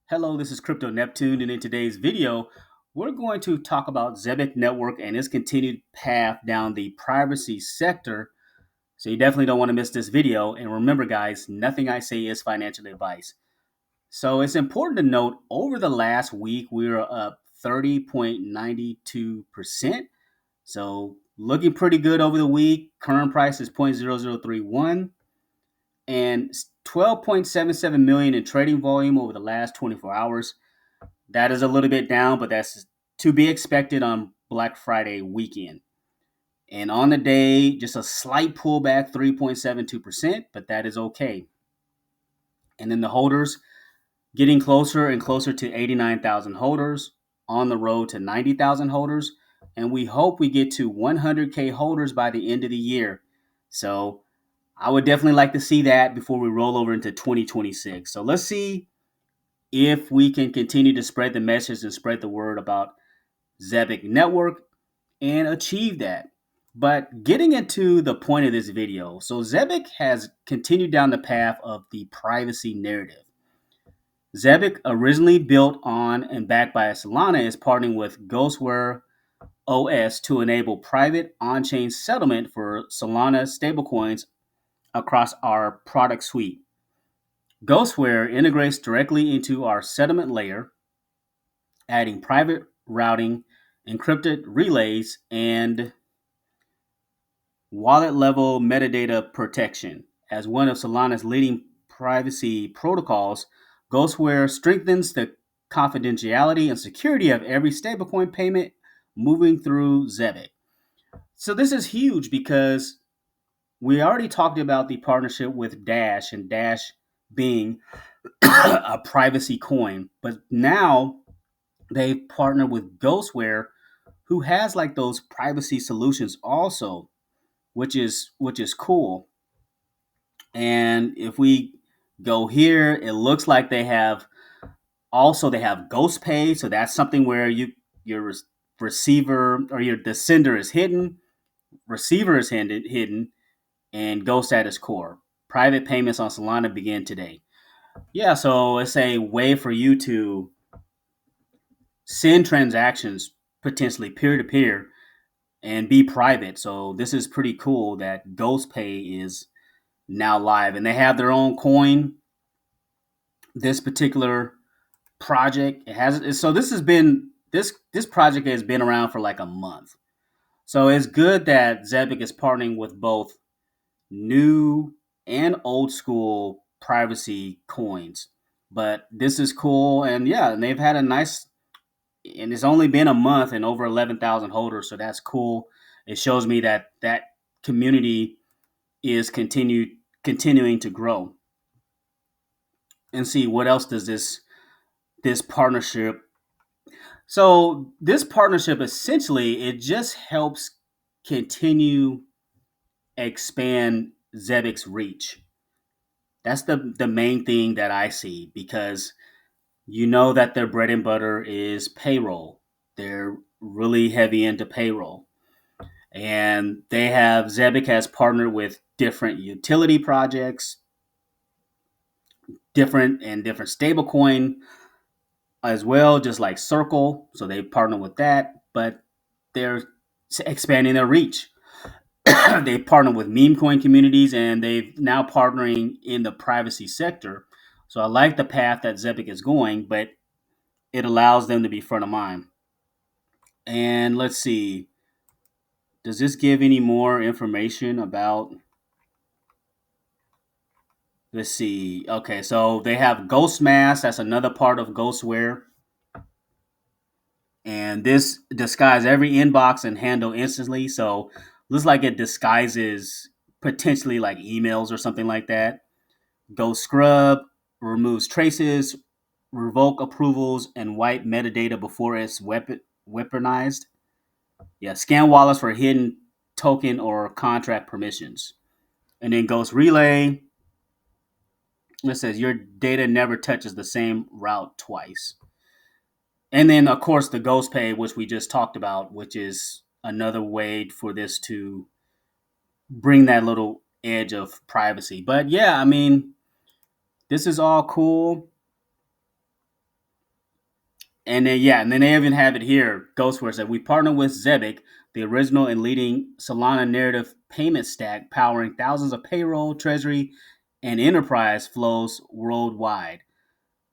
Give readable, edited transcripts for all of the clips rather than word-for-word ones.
Hello, this is Crypto Neptune, and in today's video, we're going to talk about Zebec Network and its continued path down the privacy sector. So you definitely don't want to miss this video. And remember, guys, nothing I say is financial advice. So it's important to note over the last week, we are up 30.92%. So looking pretty good over the week. Current price is 0.0031 and 12.77 million in trading volume over the last 24 hours. That is a little bit down, but that's to be expected on Black Friday weekend. And on the day, just a slight pullback, 3.72%, but that is okay. And then the holders getting closer and closer to 89,000 holders, on the road to 90,000 holders. And we hope we get to 100K holders by the end of the year. So I would definitely like to see that before we roll over into 2026. So let's see if we can continue to spread the message and spread the word about Zebec Network and achieve that. But getting into the point of this video, so Zebec has continued down the path of the privacy narrative. Zebec, originally built on and backed by Solana, is partnering with GhostWareOS to enable private on-chain settlement for Solana stablecoins across our product suite. GhostWare integrates directly into our settlement layer, adding private routing, encrypted relays, and wallet level metadata protection. As one of Solana's leading privacy protocols, GhostWare strengthens the confidentiality and security of every stablecoin payment moving through Zebec. So this is huge because we already talked about the partnership with Dash and Dash being a privacy coin, but now they partner with Ghostware, who has like those privacy solutions also, which is cool. And if we go here, it looks like they have Ghost Pay, so that's something where your receiver or your the sender is hidden, receiver is hidden, and Ghost at its core. Private payments on Solana begin today. Yeah, so it's a way for you to send transactions potentially peer to peer and be private. So this is pretty cool that Ghost Pay is now live, and they have their own coin. This particular project, it has so this has been this project has been around for like a month. So it's good that Zebec is partnering with both new and old school privacy coins. But this is cool, and yeah, and they've had a nice, and it's only been a month and over 11,000 holders, so that's cool. It shows me that that community is continuing to grow. And see what else does this partnership. So this partnership essentially it just helps continue expand Zebic's reach. That's the main thing that I see because you know that their bread and butter is payroll. They're really heavy into payroll. And they have Zebec has partnered with different utility projects, different stablecoin as well, just like Circle. So they partner with that, but they're expanding their reach. They partner with meme coin communities, and they've now partnering in the privacy sector. So I like the path that Zebec is going, but it allows them to be front of mind. And let's see, does this give any more information about? Let's see. Okay, so they have Ghost Mask. That's another part of Ghostware. And this disguises every inbox and handle instantly. So looks like it disguises potentially like emails or something like that. Go scrub, removes traces, revoke approvals, and wipe metadata before it's weaponized. Yeah, scan wallets for hidden token or contract permissions. And then Ghost Relay. It says your data never touches the same route twice. And then, of course, the Ghost Pay, which we just talked about, which is another way for this to bring that little edge of privacy. But yeah, I mean, this is all cool. And then they even have it here. GhostWare said we partner with Zebec, the original and leading Solana narrative payment stack, powering thousands of payroll, treasury, and enterprise flows worldwide.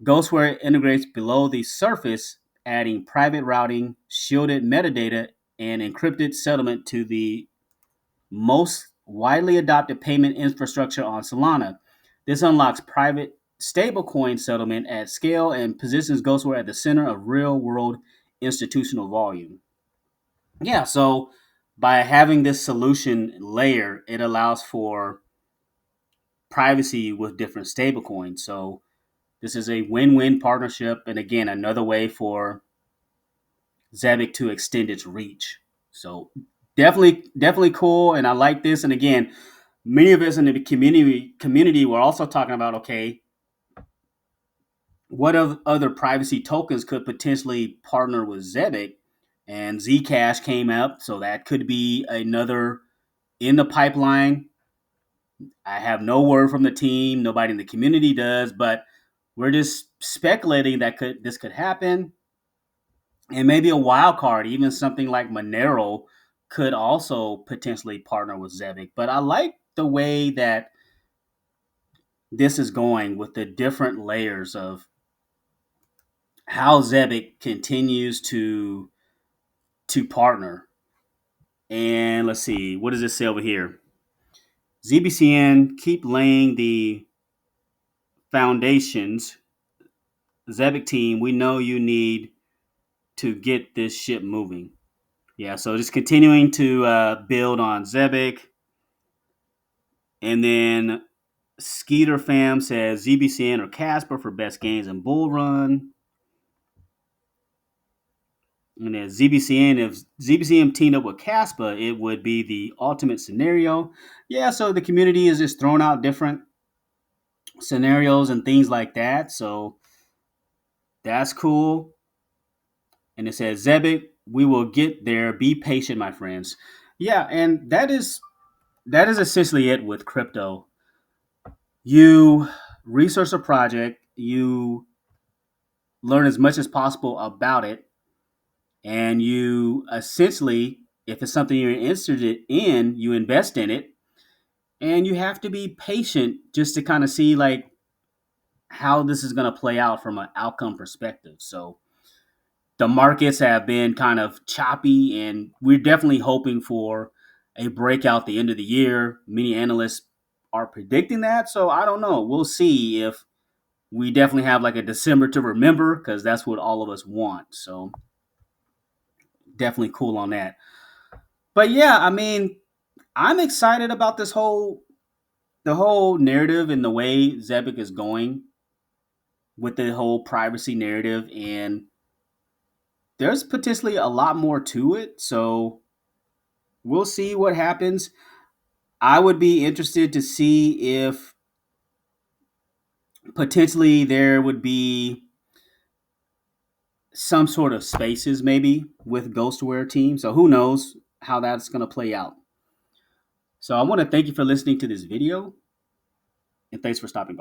GhostWare integrates below the surface, adding private routing, shielded metadata, and encrypted settlement to the most widely adopted payment infrastructure on Solana. This unlocks private stablecoin settlement at scale and positions Ghostware at the center of real world institutional volume. Yeah, so by having this solution layer, it allows for privacy with different stablecoins. So this is a win win partnership. And again, another way for Zebec to extend its reach. So definitely cool. And I like this. And again, many of us in the community were also talking about, okay, what other privacy tokens could potentially partner with Zebec, and Zcash came up, so that could be another in the pipeline. I have no word from the team, nobody in the community does, but we're just speculating that this could happen, and maybe a wild card, even something like Monero, could also potentially partner with Zebec. But I like the way that this is going with the different layers of how Zebec continues to partner. And let's see, what does it say over here? ZBCN keep laying the foundations. Zebec team, we know you need to get this ship moving. Yeah, so just continuing to build on Zebec. And then Skeeter Fam says ZBCN or Casper for best gains in Bull Run. And then ZBCN, if ZBCN teamed up with Caspa, it would be the ultimate scenario. Yeah, so the community is just throwing out different scenarios and things like that. So that's cool. And it says, Zebec, we will get there. Be patient, my friends. Yeah, and that is essentially it with crypto. You research a project, you learn as much as possible about it, and you essentially, if it's something you're interested in, you invest in it, and you have to be patient just to kind of see like how this is going to play out from an outcome perspective. So the markets have been kind of choppy, and we're definitely hoping for a breakout at the end of the year. Many analysts are predicting that, so I don't know. We'll see if we definitely have like a December to remember, because that's what all of us want. So definitely cool on that. But yeah, I mean, I'm excited about the whole narrative and the way Zebec is going with the whole privacy narrative, and there's potentially a lot more to it. So we'll see what happens. I would be interested to see if potentially there would be some sort of spaces maybe with GhostWare team. So who knows how that's going to play out. So I want to thank you for listening to this video, and thanks for stopping by.